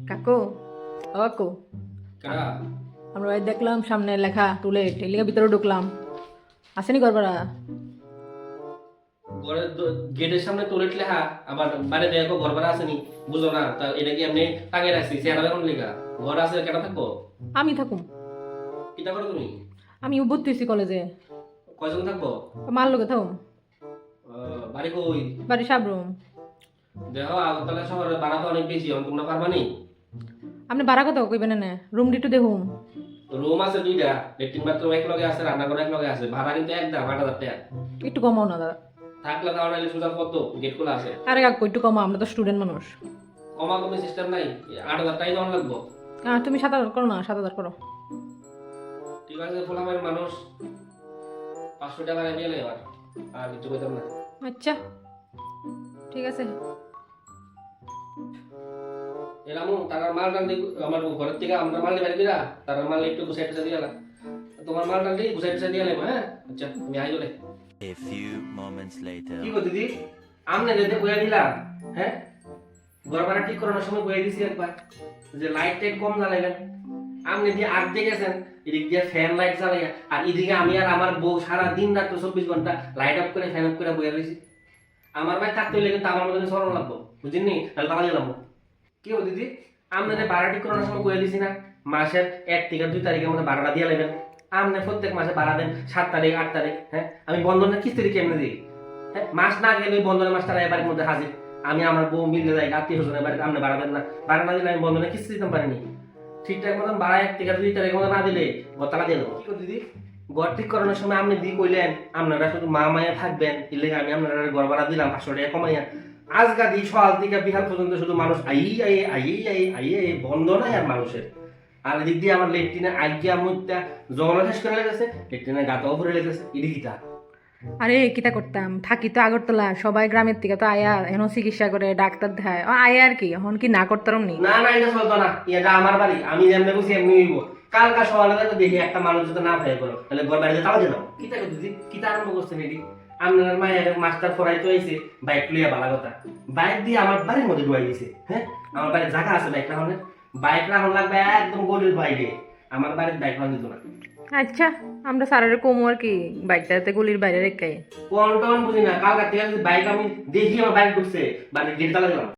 কাকু ও কাকু কারা আমরা ওই দেখলাম সামনে লেখা টুলেট এলিকা ভিতরে ঢুকলাম আসেনি করবারা ঘরের গেটের সামনে টয়লেট লেখা আবার বাইরে দেখো ঘর ভাড়া আসেনি বুঝো না তা এটা কি এমনি টাঙে রাখছি চেহারা এখন লেখা ঘর আছে কেটা থাকবো আমি থাকুম কিতা করো তুমি আমি ভর্তি হয়েছি কলেজে কয়জন থাকবো মার লোকে থাকুম বাড়ি কই বাড়ি সাবরুম দেখো আগরতলা শহরে ভাড়া তো অনেক বেশি তোমরা পারবানি আপনি বাড়া কথা কইবেন না রুম ডিটু দেখুম রুম আছে দুইটা লেট্রিন বাথরুম এক লগে আছে রান্নাঘর এক লগে আছে ভাড়া কিন্তু একদম 8,000 টাকা একটু কমাও না দাদা থাকলে তাও নাইলে সুযোগ কত গেট খোলা আছে আরে কাকু একটু কমাও আমরা তো স্টুডেন্ট মানুষ কমা কমে সিস্টেম নাই 8,000 টাকাই দেওয়া লাগবো তুমি 7,000 করো না 7,000 করো ঠিক আছে ফোলামের মানুষ 500 টাকা রেখে এলে এবার আর কিছু কইতাম না আচ্ছা ঠিক আছে এরামু তার মাল ডান্ডি আমার ঘরের থেকে আমরা মাল বের কইরা তার মাল একটু গুছাই টুছাই দিয়ালা তোমার মাল ডান্ডি গুছাই টুছাই দিয়ালে হ্যাঁ আচ্ছা আমি আই বলে A few moments later. কি গো দিদি আমনে যেতে কইয়া দিলা হ্যাঁ ঘর ভাড়া ঠিক করানোর সময় কইয়া দিছি একবার যে লাইট টাইট কম জ্বালাইবেন আপনি দিয়ে আগ দিয়ে গেছেন এদিক দিয়ে ফ্যান লাইট জ্বালাইয়া আর এদিকে আমি আর আমার বউ সারা দিন রাত 24 ঘন্টা লাইট অফ করে ফ্যান অফ করে বইয়া রয়েছি আমার ভাই থাকতে হইলে কিন্তু আমার মধ্যে সরল লাগবো বুঝিনি তাহলে তালা গেলাম কি গো দিদি আপনাদের ভাড়া ঠিক করানোর সময় কইয়া দিছি না মাসের 1 থেকে 2 তারিখের মধ্যে ভাড়াটা দিয়ে নেবেন আপনি প্রত্যেক মাসে ভাড়া দেন 7 তারিখ 8 তারিখ হ্যাঁ আমি বন্ধনের কিস্তি কেমনে দিই হ্যাঁ মাস না গেলে ওই বন্ধনের মাসটা বাড়ির মধ্যে হাজির আমি আমার বউ মিলে যাই আত্মীয় স্বজনের বাড়িতে আপনি ভাড়া দেন না ভাড়া না দিলে আমি বন্ধনে কিস্তি দিতে পারিনি ঠিকঠাক মতন ভাড়া 1 থেকে 2 তারিখের মধ্যে না দিলে গতলা দিয়ে দেবো কি গো দিদি ঘর ঠিক করানোর সময় আপনি দি কইলেন আপনারা শুধু মা মায়া থাকবেন এলে আমি আপনারা ঘর ভাড়া দিলাম 500 টাকা কমাইয়া আজকা দি সকাল থেকে বিকাল পর্যন্ত শুধু মানুষ আই বন্ধ নাই আর মানুষের আর এদিক দিয়ে আমার লেট্রিনে আইকিয়া মুইতা জল শেষ করে লেগেছে লেট্রিনে গাতাও ভরে লেগেছে ইডিকিটা আরে কিতা করতাম থাকি তো আগরতলা সবাই গ্রামের থেকে তো আয়া এনো চিকিৎসা করে ডাক্তার দেখায় আয়া আর কি এখন কি না করতাম নি না না এটা চলতো না এটা আমার বাড়ি আমি যেমনি বুঝি এমনি হইব কালকা সকালে তো দেখি একটা মানুষ যদি না ভয় করো তাহলে ঘর বাড়িতে তালা দিলাম কিতা করতে দিদি কিতা আরম্ভ করছেন এটি আপনার মায়ের মাস্টার ফরাই তো আইছে বাইক লইয়া বালা কথা বাইক দিয়ে আমার বাড়ির মধ্যে ঢুয়াই দিছে হ্যাঁ আমার বাড়ির জায়গা আছে বাইক রাখনের বাইক রাখন লাগবে একদম গলির বাইরে আমার বাড়ির বাইক রাখন দিত না আচ্ছা আমরা সারারে কমু আর কি বাইকটাতে গলির বাইরে রেখে কোন টোন বুঝি না কালকা থেকে বাইক আমি দেখি আমার বাইক ঢুকছে বাড়ির গেট তালা দিলাম